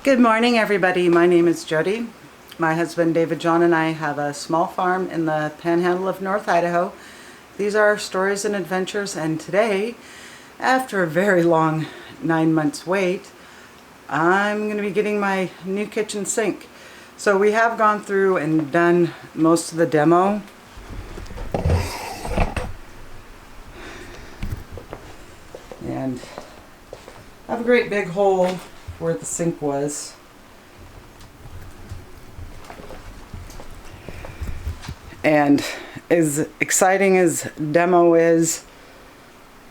Good morning, everybody. My name is Jody. My husband David John and I have a small farm in the panhandle of North Idaho. These are our stories and adventures, and today, after a very long 9 months wait, I'm going to be getting my new kitchen sink. So we have gone through and done most of the demo. And I have a great big hole where the sink was. And as exciting as demo is,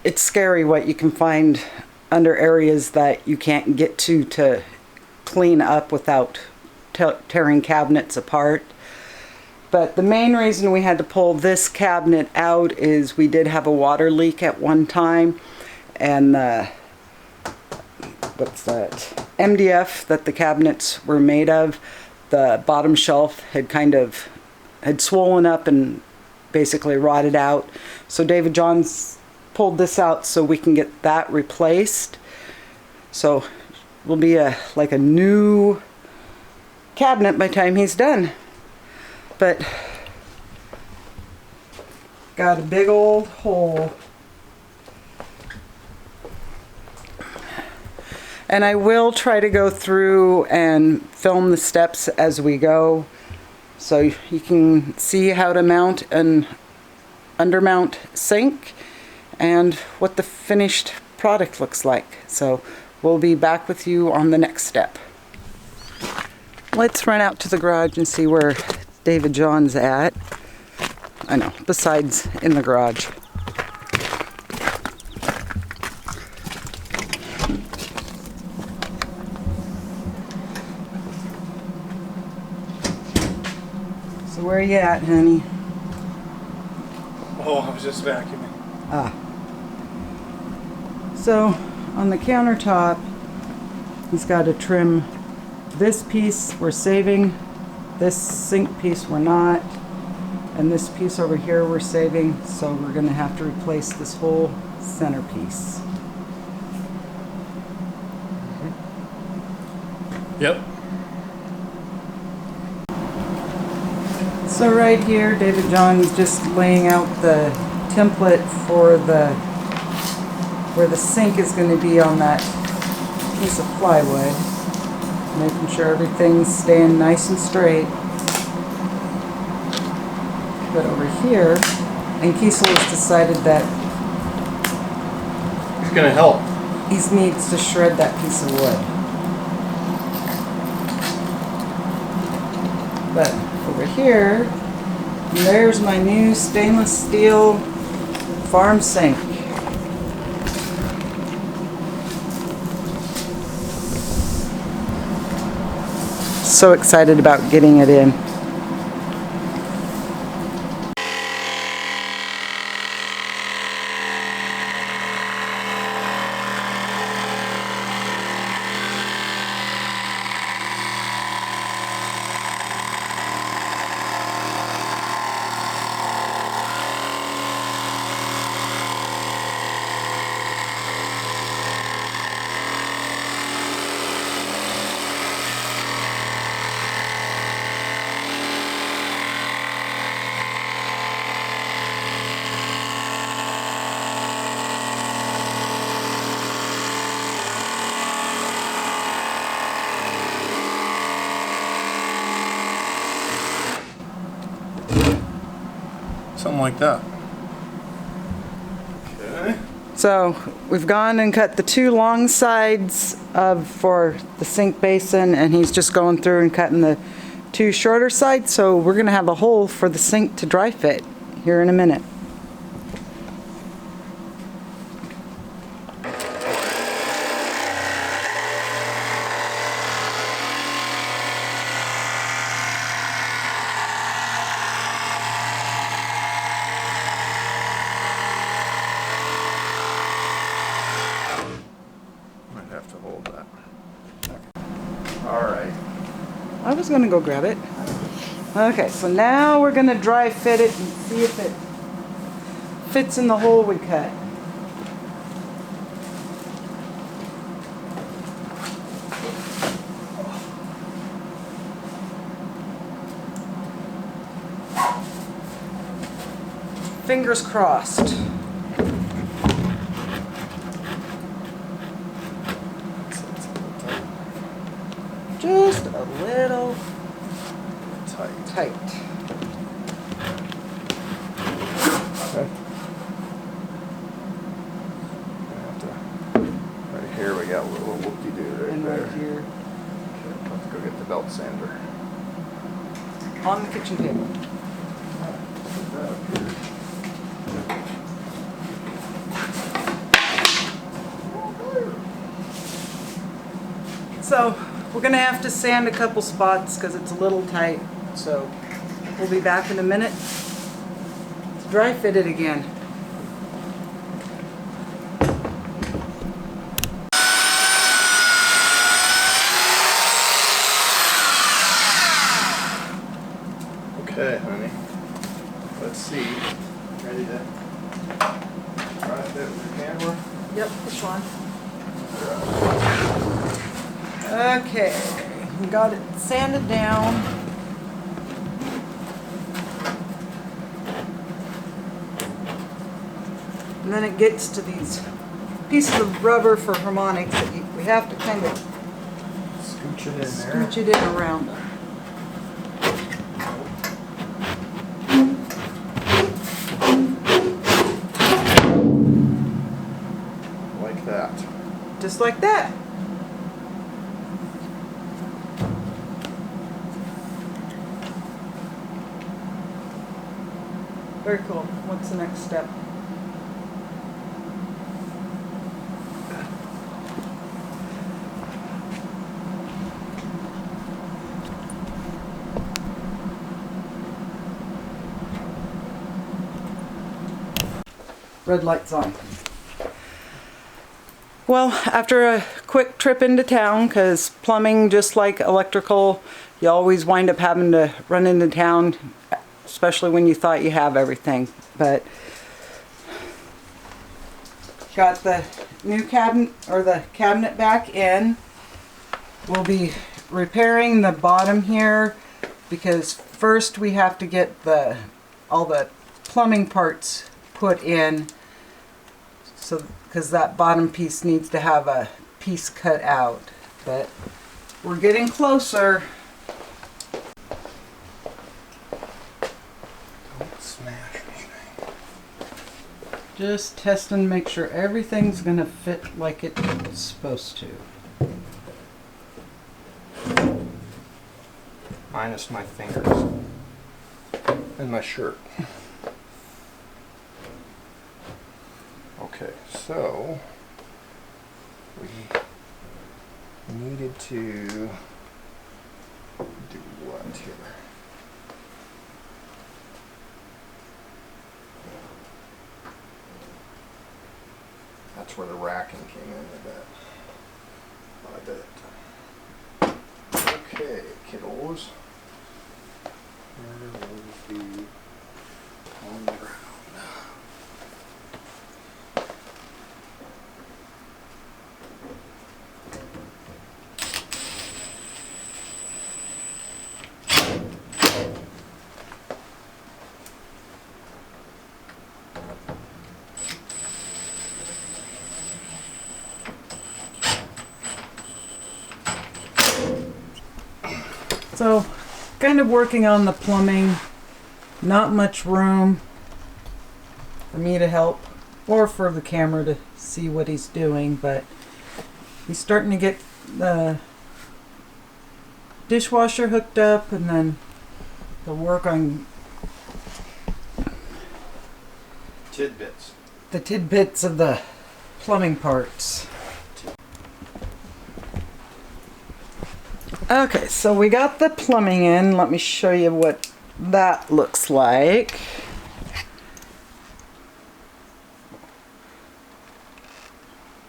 it's scary what you can find under areas that you can't get to clean up without tearing cabinets apart. But the main reason we had to pull this cabinet out is we did have a water leak at one time, and what's that, MDF that the cabinets were made of, the bottom shelf had swollen up and basically rotted out. So David John's pulled this out so we can get that replaced. So it will be like a new cabinet by the time he's done. But got a big old hole. And I will try to go through and film the steps as we go, so you can see how to mount an undermount sink and what the finished product looks like. So we'll be back with you on the next step. Let's run out to the garage and see where David John's at. I know, besides in the garage. So where are you at, honey? Oh, I was just vacuuming. Ah. So on the countertop, he's got to trim this piece we're saving, this sink piece we're not, and this piece over here we're saving, so we're going to have to replace this whole centerpiece. Yep. So right here, David John is just laying out the template for where the sink is going to be on that piece of plywood. Making sure everything's staying nice and straight. But over here, and Kiesel has decided that He's gonna help. he needs to shred that piece of wood. But over here, there's my new stainless steel farm sink. So excited about getting it in. Something like that. Okay. So we've gone and cut the two long sides for the sink basin, and he's just going through and cutting the two shorter sides. So we're going to have a hole for the sink to dry fit here in a minute. Might have to hold that. All right. I was going to go grab it. Okay, so now we're going to dry fit it and see if it fits in the hole we cut. fingers crossed. Just a little tight. Okay. Right here we got a little whoop-de-doo right And there. right here Okay, let's go get the belt sander. on the kitchen table. Put that up here. So we're gonna have to sand a couple spots because it's a little tight. So we'll be back in a minute. It's dry fitted again. Okay, honey. Let's see. Ready to try it with your camera? Yep, this one. Okay, we got it sanded down. And then it gets to these pieces of rubber for harmonics that we have to kind of Scooch it in there. scooch it in around them. Like that. Just like that. Very cool. What's the next step? Red light's on. Well, after a quick trip into town, because plumbing, just like electrical, you always wind up having to run into town, especially when you thought you have everything. But got the new cabinet, or the cabinet back in. We'll be repairing the bottom here, because first we have to get all the plumbing parts put in. So, because that bottom piece needs to have a piece cut out, but we're getting closer. Don't smash anything. Just testing, make sure everything's gonna fit like it's supposed to. Minus my fingers. And my shirt. Okay, so we needed to do what here? That's where the racking came in, I bet. Okay, kiddos. Where will be on the ground? So, kind of working on the plumbing. Not much room for me to help, or for the camera to see what he's doing, but he's starting to get the dishwasher hooked up, and then the work on Tidbits. the tidbits of the plumbing parts. Okay, so we got the plumbing in. Let me show you what that looks like.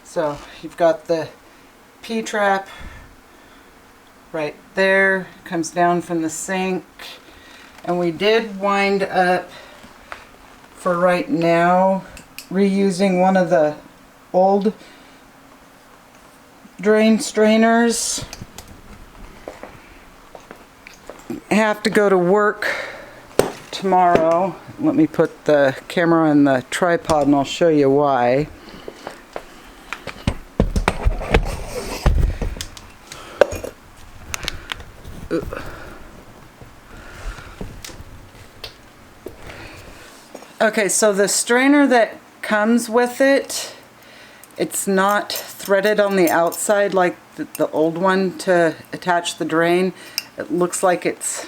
So you've got the P-trap right there, comes down from the sink, and we did wind up, for right now, reusing one of the old drain strainers. Have to go to work tomorrow. Let me put the camera on the tripod and I'll show you why. Okay, so the strainer that comes with it, it's not threaded on the outside like the old one to attach the drain. It looks like it's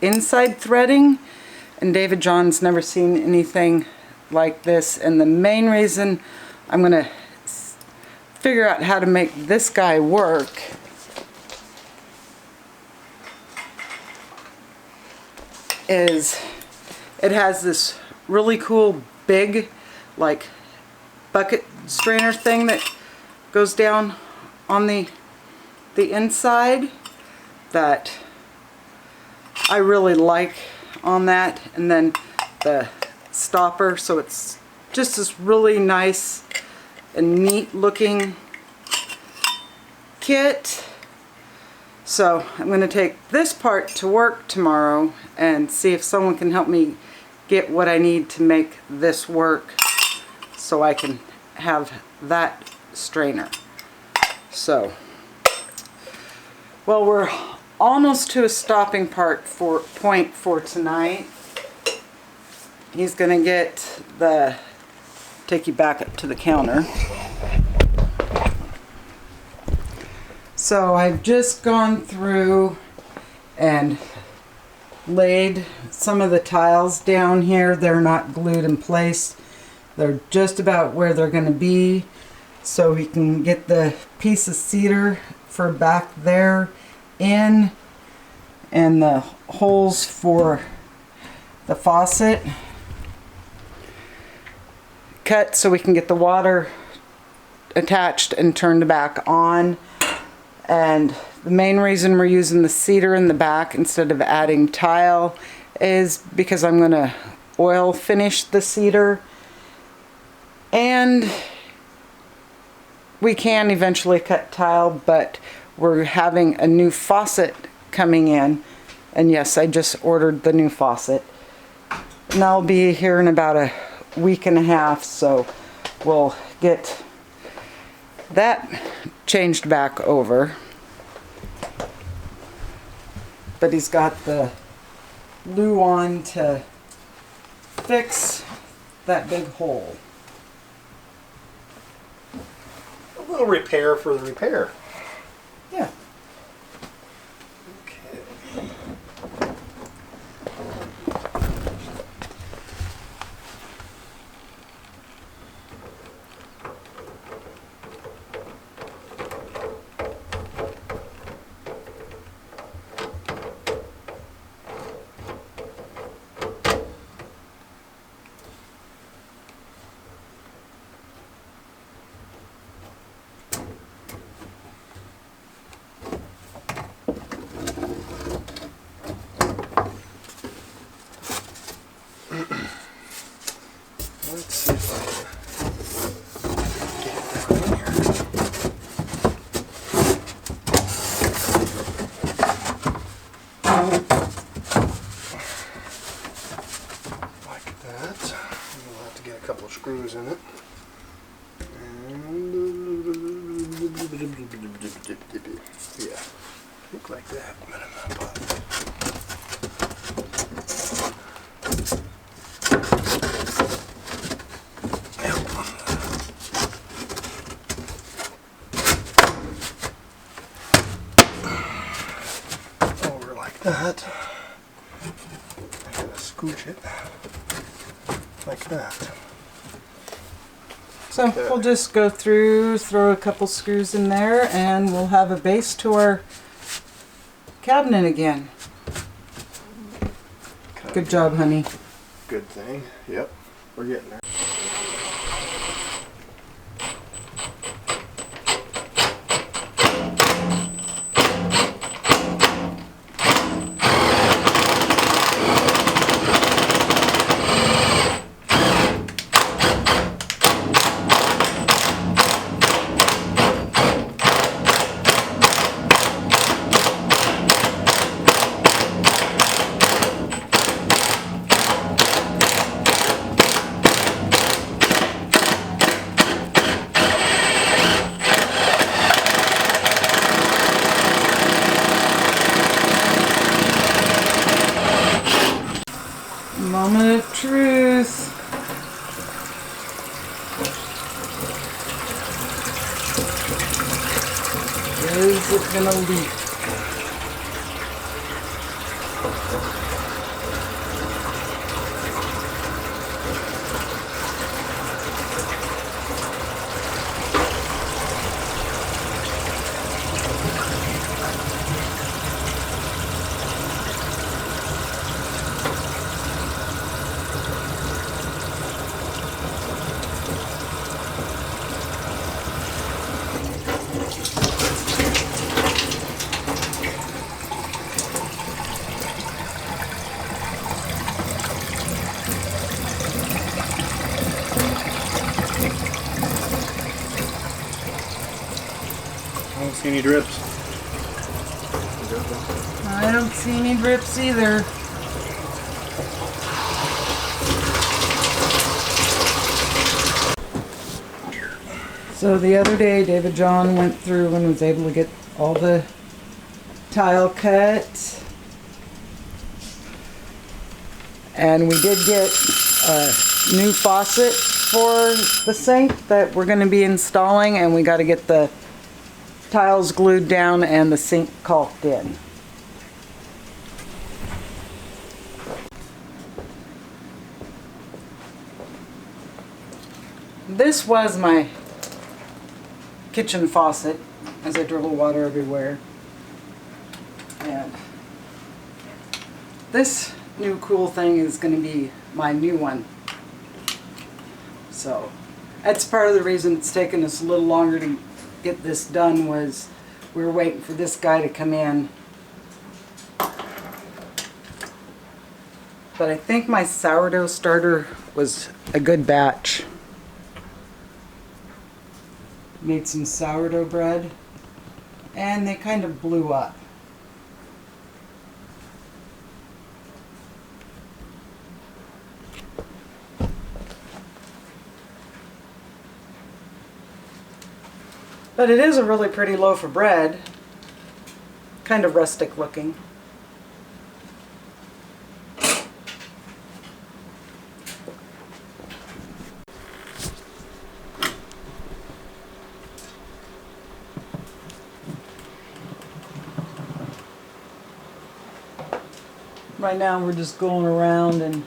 inside threading, and David John's never seen anything like this. And the main reason I'm gonna figure out how to make this guy work is it has this really cool big like bucket strainer thing that goes down on the inside that I really like on that, and then the stopper, so it's just this really nice and neat looking kit. So I'm going to take this part to work tomorrow and see if someone can help me get what I need to make this work so I can have that strainer. So, well, we're almost to a stopping point for tonight. He's going to get take you back up to the counter. So I've just gone through and laid some of the tiles down here. They're not glued in place. They're just about where they're going to be. So we can get the piece of cedar for back there in, and the holes for the faucet cut so we can get the water attached and turned back on. And the main reason we're using the cedar in the back instead of adding tile is because I'm going to oil finish the cedar, and we can eventually cut tile, but we're having a new faucet coming in, and yes, I just ordered the new faucet, and I'll be here in about a week and a half, so we'll get that changed back over. But he's got the glue on to fix that big hole. A little repair for the repair. Yeah. Okay. Let's see if I can get it down here. Like that. We'll have to get a couple of screws in it. Yeah, look like that. Over like that. I gotta scooch it like that. So we'll just go through, throw a couple screws in there, and we'll have a base to our cabinet again. Good job, honey. Good thing. Yep, we're getting there. gonna leak. I don't see any drips. I don't see any drips either. So the other day, David John went through and was able to get all the tile cut. And we did get a new faucet for the sink that we're going to be installing, and we got to get the tiles glued down and the sink caulked in. This was my kitchen faucet as I dribble water everywhere. And this new cool thing is going to be my new one. So that's part of the reason it's taken us a little longer to get this done, was we were waiting for this guy to come in. But I think my sourdough starter was a good batch. Made some sourdough bread and they kind of blew up. But it is a really pretty loaf of bread. Kind of rustic looking. Right now we're just going around and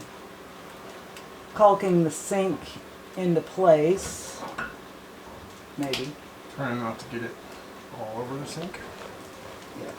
caulking the sink into place. Maybe. Trying not to get it all over the sink. Yeah.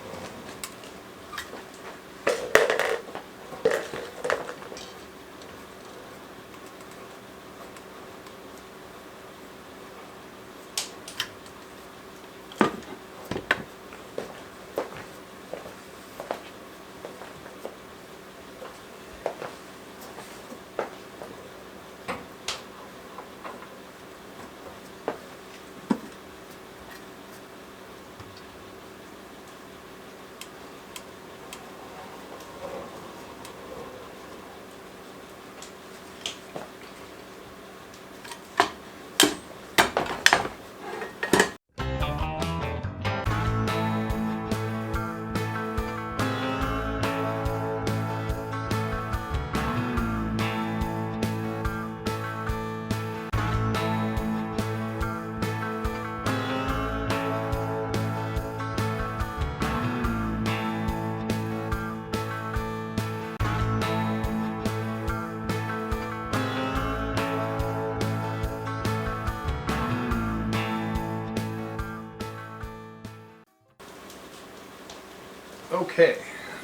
Okay,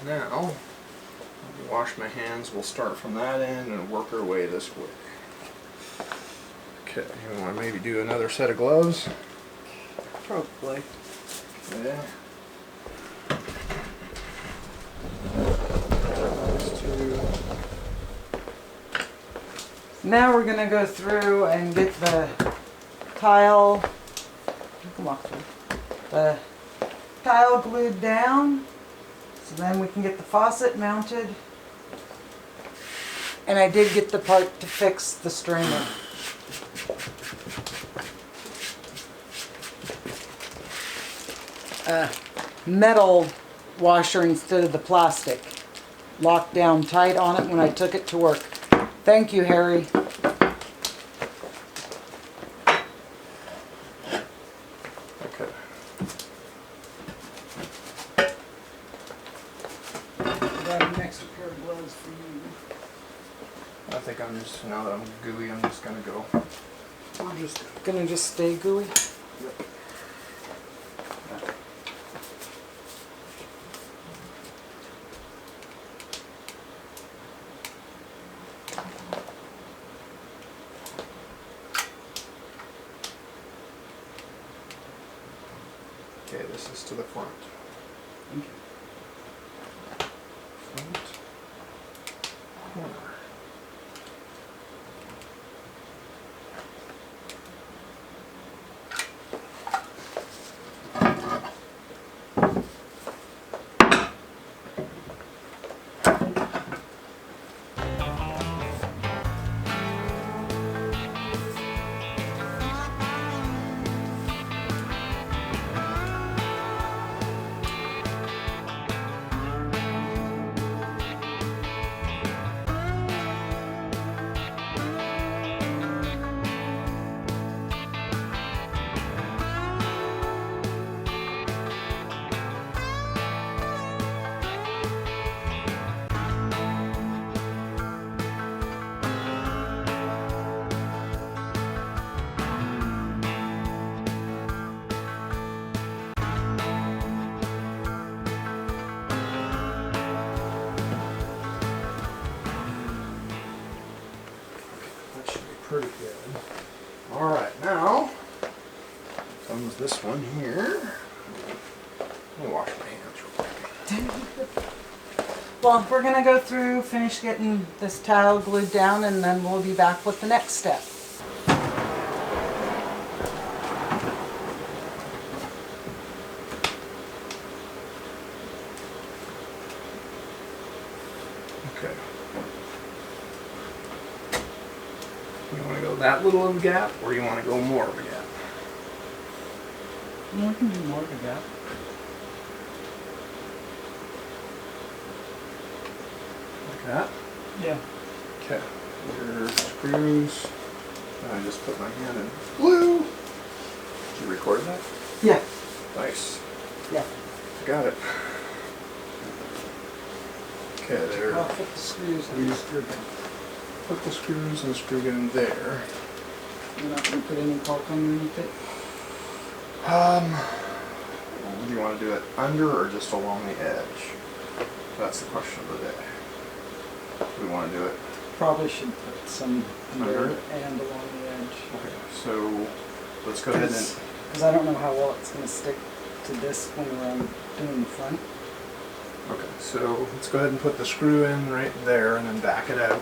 now let me wash my hands. We'll start from that end and work our way this way. Okay, you want to maybe do another set of gloves? Probably. Okay. Now we're gonna go through and get the tile. You can walk through. The tile glued down, so then we can get the faucet mounted. And I did get the part to fix the strainer. Metal washer instead of the plastic. Locked down tight on it when I took it to work. Thank you, Harry. Okay. think I'm just, now that I'm gooey, I'm just gonna go. We're just gonna just stay gooey. Okay, this is to the front. Front corner. That should be pretty good. All right, now comes this one here. Let me wash my hands real quick. Well, we're gonna go through, finish getting this tile glued down, and then we'll be back with the next step. Okay. You want to go that little of a gap, or you want to go more of a gap? We can do more of a gap. Like that? Yeah. Okay. Your screws. I just put my hand in glue. Did you record that? Yeah. Nice. Yeah. Got it. Okay, there. I'll put the screws in the screw gun. Put the screws and the screw gun there. You're not gonna put any caulk underneath it? Do you want to do it under or just along the edge? That's the question of the day. We want to do it. Probably should put some under Under? and along the edge. Okay, so let's go ahead and. Because I don't know how well it's gonna stick to this when we're doing the front. Okay, so let's go ahead and put the screw in right there and then back it out.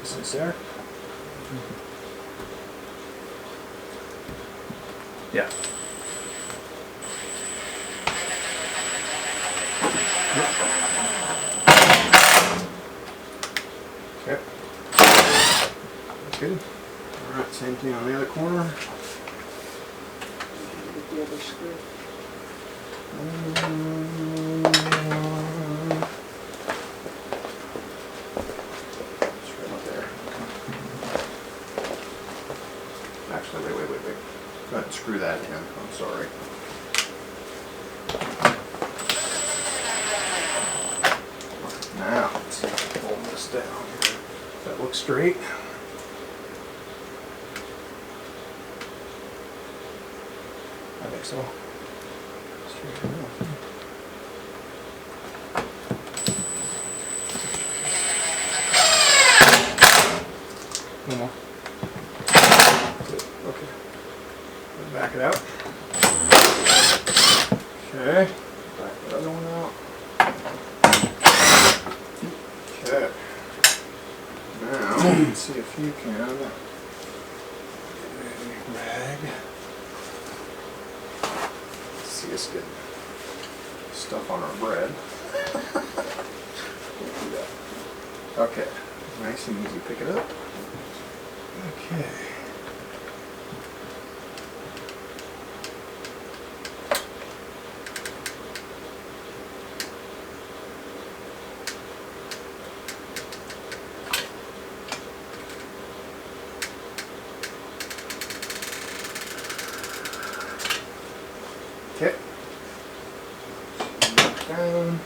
This is there. Yeah. Okay. That's good. Alright, same thing on the other corner. Get the other screw. It's right up there. Actually, wait. Go ahead and screw that in. I'm sorry. Now, let's see if I can hold this down here. That looks straight. I think so. Straight enough. No more. Okay. Back it out. Okay. Back the other one out. Okay. Now, let's see if you can get a rag. Let's see us get stuff on our bread. Okay. Nice and easy. Pick it up. Okay. Okay. Down.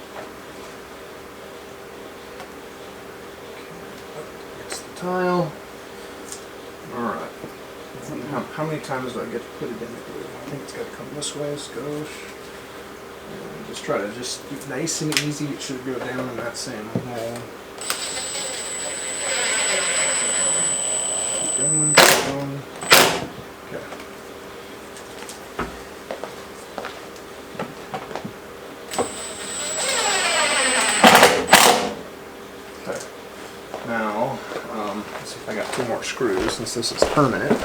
tile. Alright. How many times do I get to put it in the glue? I think it's got to come this way, skosh. And just try to just be nice and easy. It should go down in that same hole. Keep going, keep going. Okay. Okay. Now, let's see if I got 2 more screws since this is permanent.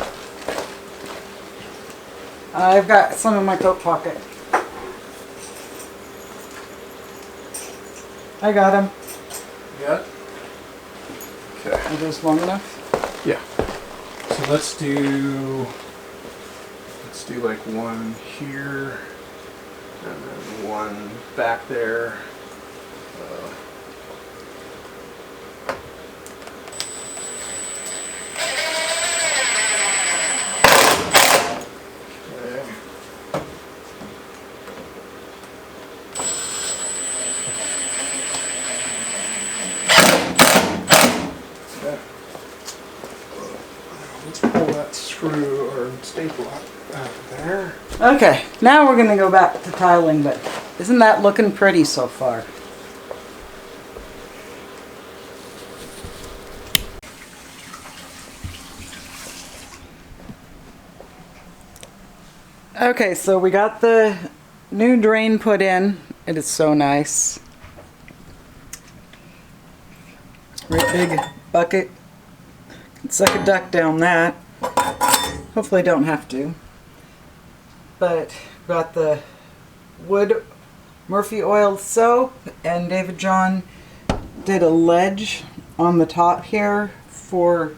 I've got some in my coat pocket. I got them. Yeah. Okay. Are those long enough? Yeah. So let's do like one here, and then one back there. Okay. Let's pull that screw or staple out of there. Okay, now we're gonna go back to tiling, but isn't that looking pretty so far? Okay, so we got the new drain put in. It is so nice. Great big bucket. Can suck a duck down that. Hopefully I don't have to. But got the wood Murphy oil soap, and David John did a ledge on the top here for,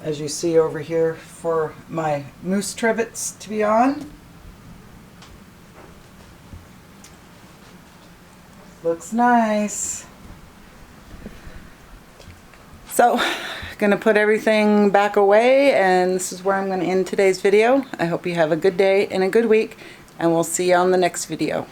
as you see over here, for my moose trivets to be on. Looks nice. So, gonna put everything back away, and this is where I'm gonna end today's video. I hope you have a good day and a good week, and we'll see you on the next video.